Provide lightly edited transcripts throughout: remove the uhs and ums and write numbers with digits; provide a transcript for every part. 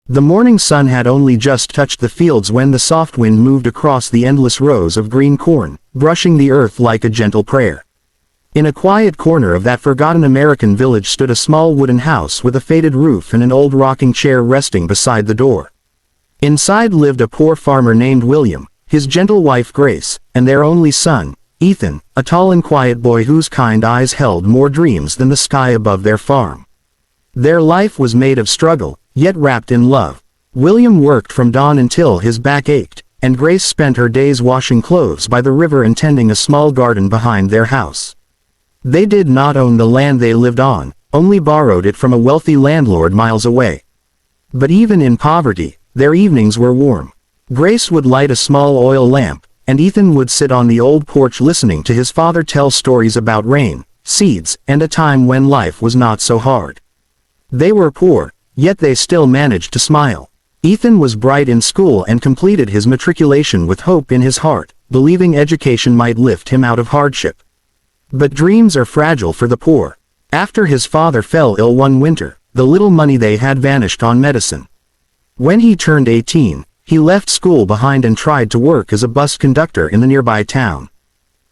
The morning sun had only just touched the fields when the soft wind moved across the endless rows of green corn, brushing the earth like a gentle prayer. In a quiet corner of that forgotten American village stood a small wooden house with a faded roof and an old rocking chair resting beside the door. Inside lived a poor farmer named William, his gentle wife Grace, and their only son, Ethan, a tall and quiet boy whose kind eyes held more dreams than the sky above their farm. Their life was made of struggle, yet wrapped in love. William worked from dawn until his back ached, and Grace spent her days washing clothes by the river and tending a small garden behind their house. They did not own the land they lived on, only borrowed it from a wealthy landlord miles away. But even in poverty, their evenings were warm. Grace would light a small oil lamp, and Ethan would sit on the old porch listening to his father tell stories about rain, seeds, and a time when life was not so hard. They were poor, yet they still managed to smile. Ethan was bright in school and completed his matriculation with hope in his heart, believing education might lift him out of hardship. But dreams are fragile for the poor. After his father fell ill one winter, the little money they had vanished on medicine. When he turned 18, he left school behind and tried to work as a bus conductor in the nearby town.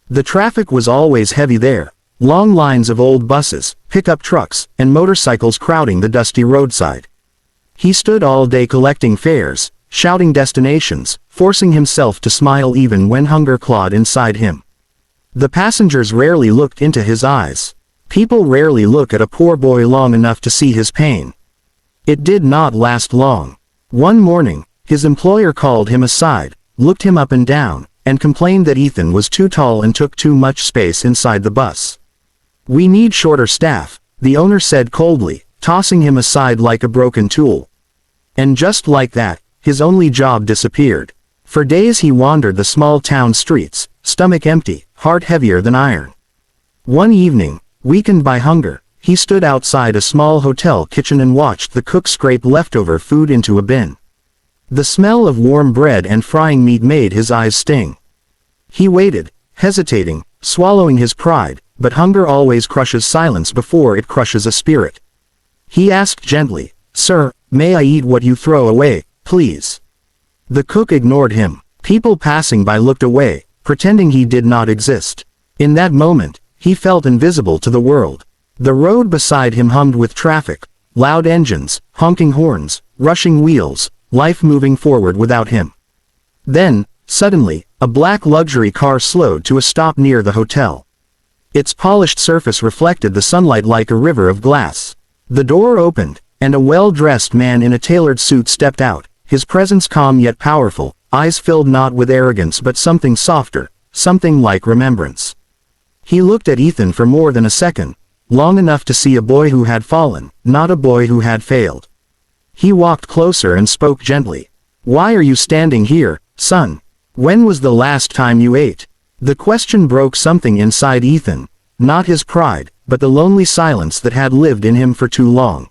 The traffic was always heavy there. Long lines of old buses, pickup trucks, and motorcycles crowding the dusty roadside. He stood all day collecting fares, shouting destinations, forcing himself to smile even when hunger clawed inside him. The passengers rarely looked into his eyes. People rarely look at a poor boy long enough to see his pain. It did not last long. One morning, his employer called him aside, looked him up and down, and complained that Ethan was too tall and took too much space inside the bus. "We need shorter staff," the owner said coldly, tossing him aside like a broken tool. And just like that, his only job disappeared. For days he wandered the small town streets, stomach empty, heart heavier than iron. One evening, weakened by hunger, he stood outside a small hotel kitchen and watched the cook scrape leftover food into a bin. The smell of warm bread and frying meat made his eyes sting. He waited, hesitating, swallowing his pride, but hunger always crushes silence before it crushes a spirit. He asked gently, "Sir, may I eat what you throw away, please?" The cook ignored him. People passing by looked away, pretending he did not exist. In that moment, he felt invisible to the world. The road beside him hummed with traffic, loud engines, honking horns, rushing wheels, life moving forward without him. Then, suddenly, a black luxury car slowed to a stop near the hotel. Its polished surface reflected the sunlight like a river of glass. The door opened, and a well-dressed man in a tailored suit stepped out, his presence calm yet powerful, eyes filled not with arrogance but something softer, something like remembrance. He looked at Ethan for more than a second, long enough to see a boy who had fallen, not a boy who had failed. He walked closer and spoke gently. "Why are you standing here, son? When was the last time you ate?" The question broke something inside Ethan, not his pride, but the lonely silence that had lived in him for too long.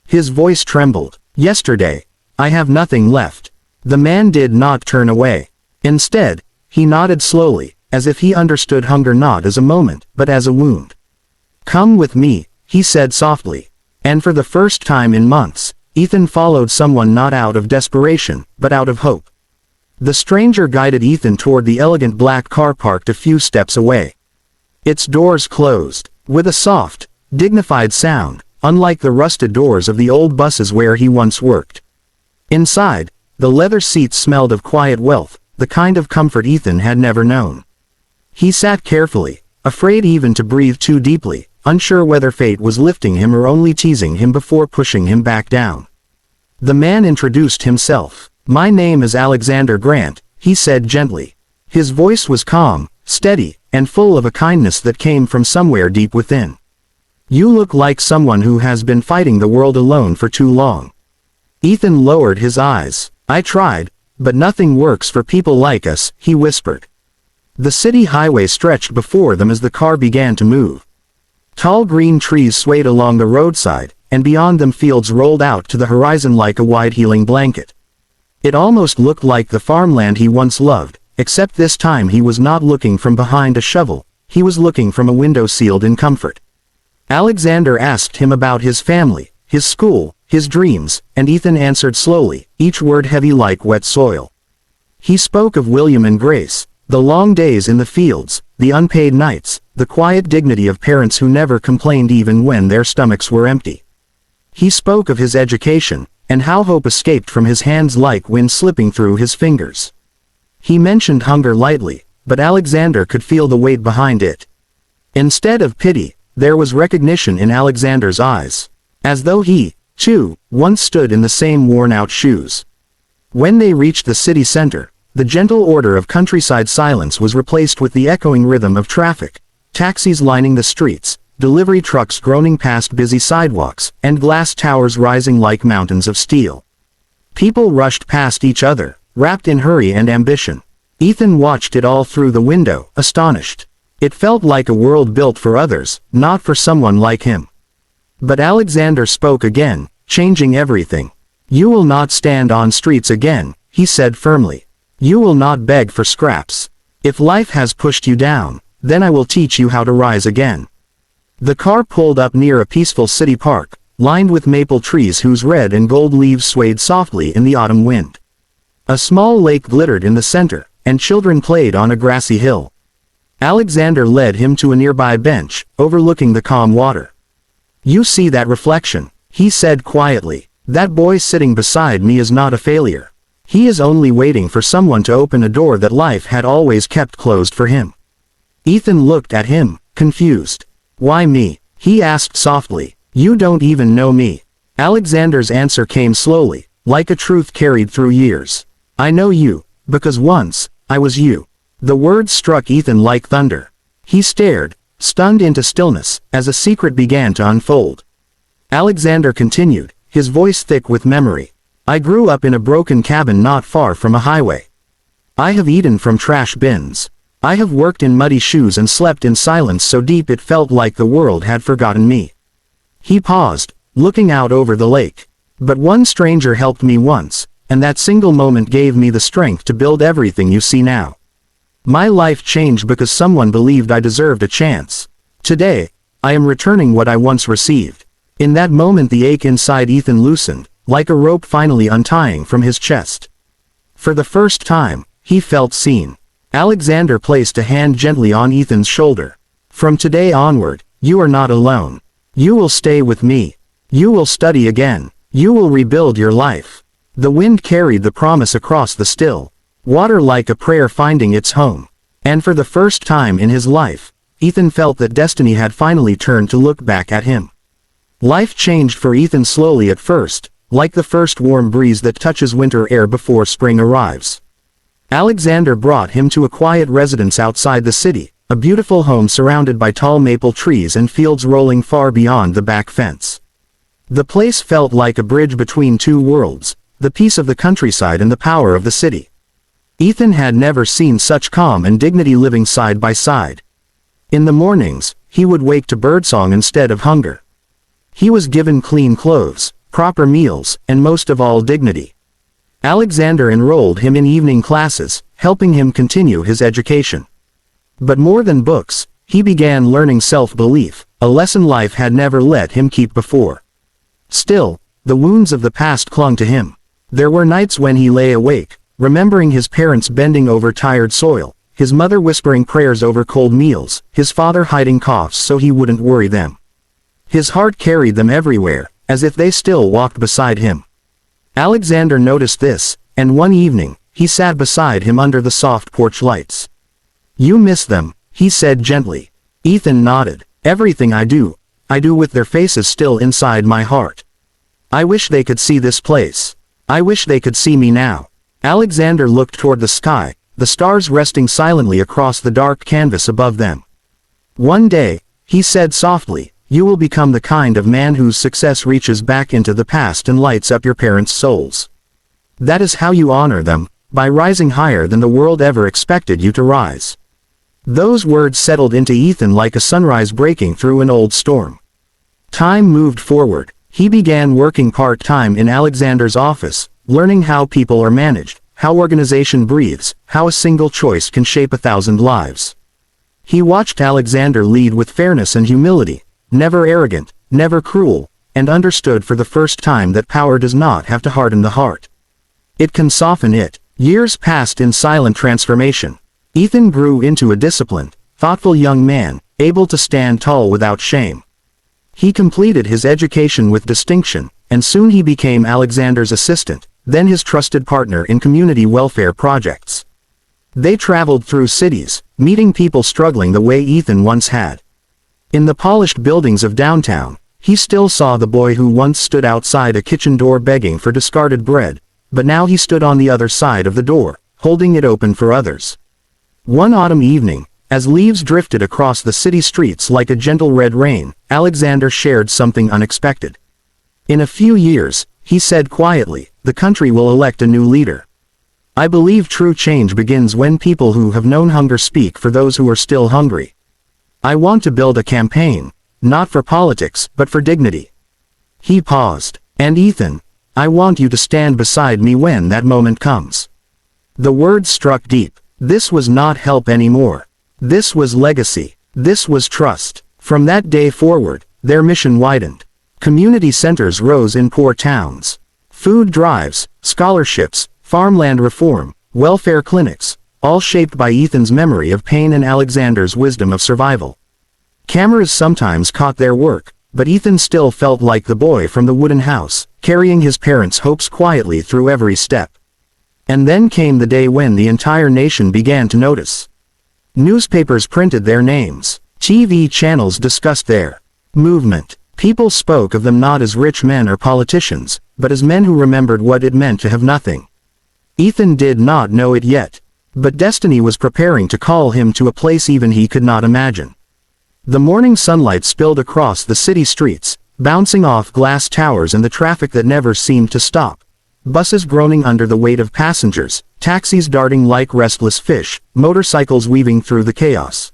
His voice trembled. "Yesterday. I have nothing left." The man did not turn away. Instead, he nodded slowly, as if he understood hunger not as a moment, but as a wound. "Come with me," he said softly. And for the first time in months, Ethan followed someone not out of desperation, but out of hope. The stranger guided Ethan toward the elegant black car parked a few steps away. Its doors closed, with a soft, dignified sound, unlike the rusted doors of the old buses where he once worked. Inside, the leather seats smelled of quiet wealth, the kind of comfort Ethan had never known. He sat carefully, afraid even to breathe too deeply, unsure whether fate was lifting him or only teasing him before pushing him back down. The man introduced himself. "My name is Alexander Grant," he said gently. His voice was calm, steady, and full of a kindness that came from somewhere deep within. "You look like someone who has been fighting the world alone for too long." Ethan lowered his eyes. "I tried, but nothing works for people like us," he whispered. The city highway stretched before them as the car began to move. Tall green trees swayed along the roadside, and beyond them fields rolled out to the horizon like a wide healing blanket. It almost looked like the farmland he once loved, except this time he was not looking from behind a shovel, he was looking from a window sealed in comfort. Alexander asked him about his family, his school, his dreams, and Ethan answered slowly, each word heavy like wet soil. He spoke of William and Grace, the long days in the fields, the unpaid nights, the quiet dignity of parents who never complained even when their stomachs were empty. He spoke of his education, and how hope escaped from his hands like wind slipping through his fingers. He mentioned hunger lightly, but Alexander could feel the weight behind it. Instead of pity, there was recognition in Alexander's eyes, as though he, too, once stood in the same worn-out shoes. When they reached the city center, the gentle order of countryside silence was replaced with the echoing rhythm of traffic, taxis lining the streets, delivery trucks groaning past busy sidewalks, and glass towers rising like mountains of steel. People rushed past each other, wrapped in hurry and ambition. Ethan watched it all through the window, astonished. It felt like a world built for others, not for someone like him. But Alexander spoke again, changing everything. "You will not stand on streets again," he said firmly. "You will not beg for scraps. If life has pushed you down, then I will teach you how to rise again." The car pulled up near a peaceful city park, lined with maple trees whose red and gold leaves swayed softly in the autumn wind. A small lake glittered in the center, and children played on a grassy hill. Alexander led him to a nearby bench, overlooking the calm water. "You see that reflection?" he said quietly. "That boy sitting beside me is not a failure. He is only waiting for someone to open a door that life had always kept closed for him." Ethan looked at him, confused. "Why me?" he asked softly. "You don't even know me." Alexander's answer came slowly, like a truth carried through years. "I know you, because once, I was you." The words struck Ethan like thunder. He stared, stunned into stillness, as a secret began to unfold. Alexander continued, his voice thick with memory. "I grew up in a broken cabin not far from a highway. I have eaten from trash bins. I have worked in muddy shoes and slept in silence so deep it felt like the world had forgotten me." He paused, looking out over the lake. "But one stranger helped me once, and that single moment gave me the strength to build everything you see now. My life changed because someone believed I deserved a chance. Today, I am returning what I once received." In that moment the ache inside Ethan loosened, like a rope finally untying from his chest. For the first time, he felt seen. Alexander placed a hand gently on Ethan's shoulder. "From today onward, you are not alone. You will stay with me. You will study again. You will rebuild your life." The wind carried the promise across the still water like a prayer finding its home. And for the first time in his life, Ethan felt that destiny had finally turned to look back at him. Life changed for Ethan slowly at first, like the first warm breeze that touches winter air before spring arrives. Alexander brought him to a quiet residence outside the city, a beautiful home surrounded by tall maple trees and fields rolling far beyond the back fence. The place felt like a bridge between two worlds, the peace of the countryside and the power of the city. Ethan had never seen such calm and dignity living side by side. In the mornings, he would wake to birdsong instead of hunger. He was given clean clothes, proper meals, and most of all dignity. Alexander enrolled him in evening classes, helping him continue his education. But more than books, he began learning self-belief, a lesson life had never let him keep before. Still, the wounds of the past clung to him. There were nights when he lay awake, remembering his parents bending over tired soil, his mother whispering prayers over cold meals, his father hiding coughs so he wouldn't worry them. His heart carried them everywhere, as if they still walked beside him. Alexander noticed this, and one evening, he sat beside him under the soft porch lights. "You miss them," he said gently. Ethan nodded. "Everything I do with their faces still inside my heart. I wish they could see this place. I wish they could see me now." Alexander looked toward the sky, the stars resting silently across the dark canvas above them. "One day," he said softly, "you will become the kind of man whose success reaches back into the past and lights up your parents' souls. That is how you honor them, by rising higher than the world ever expected you to rise." Those words settled into Ethan like a sunrise breaking through an old storm. Time moved forward. He began working part-time in Alexander's office, learning how people are managed, how organization breathes, how a single choice can shape 1,000 lives. He watched Alexander lead with fairness and humility, never arrogant, never cruel, and understood for the first time that power does not have to harden the heart. It can soften it. Years passed in silent transformation. Ethan grew into a disciplined, thoughtful young man, able to stand tall without shame. He completed his education with distinction, and soon he became Alexander's assistant, then his trusted partner in community welfare projects. They traveled through cities, meeting people struggling the way Ethan once had. In the polished buildings of downtown, he still saw the boy who once stood outside a kitchen door begging for discarded bread, but now he stood on the other side of the door, holding it open for others. One autumn evening, as leaves drifted across the city streets like a gentle red rain, Alexander shared something unexpected. In a few years, he said quietly, the country will elect a new leader. I believe true change begins when people who have known hunger speak for those who are still hungry. I want to build a campaign, not for politics, but for dignity. He paused. And Ethan, I want you to stand beside me when that moment comes. The words struck deep. This was not help anymore. This was legacy. This was trust. From that day forward, their mission widened. Community centers rose in poor towns. Food drives, scholarships, farmland reform, welfare clinics, all shaped by Ethan's memory of pain and Alexander's wisdom of survival. Cameras sometimes caught their work, but Ethan still felt like the boy from the wooden house, carrying his parents' hopes quietly through every step. And then came the day when the entire nation began to notice. Newspapers printed their names. TV channels discussed their movement. People spoke of them not as rich men or politicians, but as men who remembered what it meant to have nothing. Ethan did not know it yet, but destiny was preparing to call him to a place even he could not imagine. The morning sunlight spilled across the city streets, bouncing off glass towers and the traffic that never seemed to stop. Buses groaning under the weight of passengers, taxis darting like restless fish, motorcycles weaving through the chaos.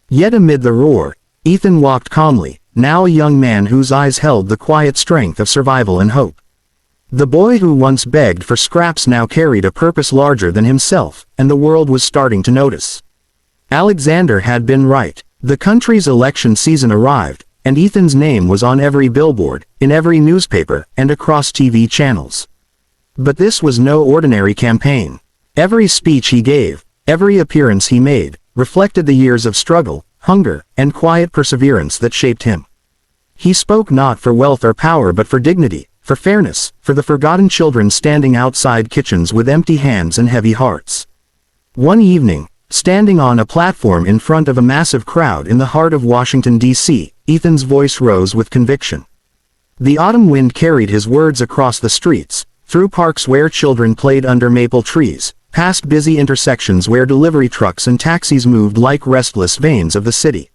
Yet amid the roar, Ethan walked calmly, now a young man whose eyes held the quiet strength of survival and hope. The boy who once begged for scraps now carried a purpose larger than himself, and the world was starting to notice. Alexander had been right. The country's election season arrived, and Ethan's name was on every billboard, in every newspaper, and across TV channels. But this was no ordinary campaign. Every speech he gave, every appearance he made, reflected the years of struggle, hunger, and quiet perseverance that shaped him. He spoke not for wealth or power but for dignity, for fairness, for the forgotten children standing outside kitchens with empty hands and heavy hearts. One evening, standing on a platform in front of a massive crowd in the heart of Washington, D.C., Ethan's voice rose with conviction. The autumn wind carried his words across the streets, through parks where children played under maple trees, past busy intersections where delivery trucks and taxis moved like restless veins of the city.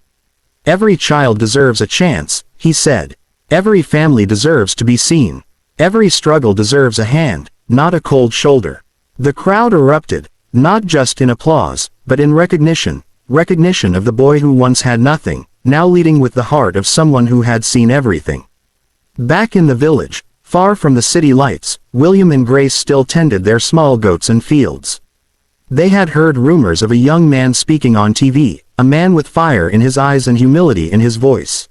Every child deserves a chance, he said. Every family deserves to be seen. Every struggle deserves a hand, not a cold shoulder. The crowd erupted, not just in applause, but in recognition of the boy who once had nothing, now leading with the heart of someone who had seen everything. Back in the village, far from the city lights, William and Grace still tended their small goats and fields. They had heard rumors of a young man speaking on TV, a man with fire in his eyes and humility in his voice.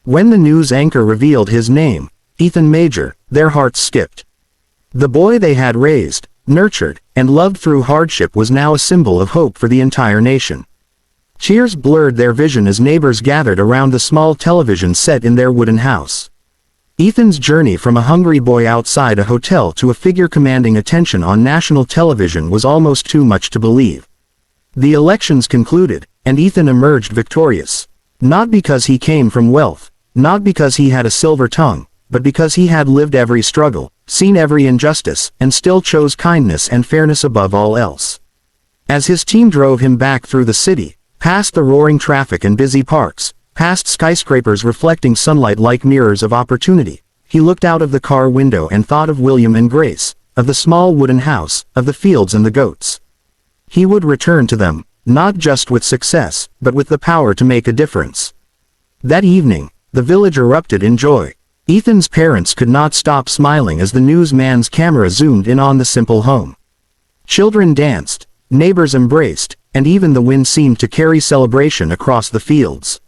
When the news anchor revealed his name, Ethan Major, their hearts skipped. The boy they had raised, nurtured, and loved through hardship was now a symbol of hope for the entire nation. Cheers blurred their vision as neighbors gathered around the small television set in their wooden house. Ethan's journey from a hungry boy outside a hotel to a figure commanding attention on national television was almost too much to believe. The elections concluded, and Ethan emerged victorious. Not because he came from wealth, not because he had a silver tongue, but because he had lived every struggle, seen every injustice, and still chose kindness and fairness above all else. As his team drove him back through the city, past the roaring traffic and busy parks, past skyscrapers reflecting sunlight like mirrors of opportunity, he looked out of the car window and thought of William and Grace, of the small wooden house, of the fields and the goats. He would return to them, not just with success, but with the power to make a difference. That evening, the village erupted in joy. Ethan's parents could not stop smiling as the newsman's camera zoomed in on the simple home. Children danced, neighbors embraced, and even the wind seemed to carry celebration across the fields.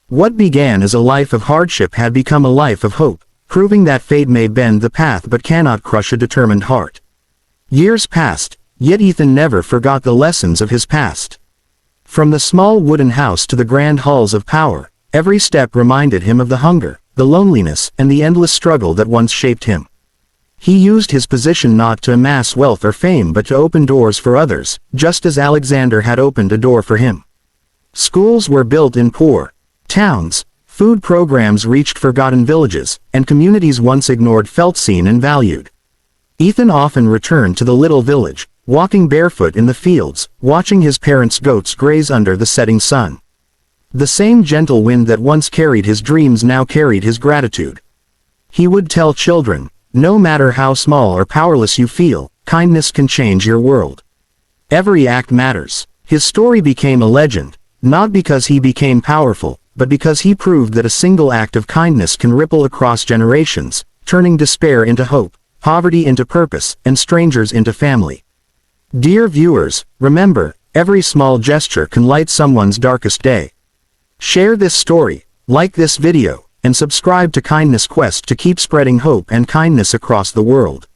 What began as a life of hardship had become a life of hope, proving that fate may bend the path but cannot crush a determined heart. Years passed, yet Ethan never forgot the lessons of his past. From the small wooden house to the grand halls of power, every step reminded him of the hunger, the loneliness, and the endless struggle that once shaped him. He used his position not to amass wealth or fame but to open doors for others, just as Alexander had opened a door for him. Schools were built in poor towns, food programs reached forgotten villages, and communities once ignored felt seen and valued. Ethan often returned to the little village, walking barefoot in the fields, watching his parents' goats graze under the setting sun. The same gentle wind that once carried his dreams now carried his gratitude. He would tell children, no matter how small or powerless you feel, kindness can change your world. Every act matters. His story became a legend, not because he became powerful, but because he proved that a single act of kindness can ripple across generations, turning despair into hope, poverty into purpose, and strangers into family. Dear viewers, remember, every small gesture can light someone's darkest day. Share this story, like this video, and subscribe to Kindness Quest to keep spreading hope and kindness across the world.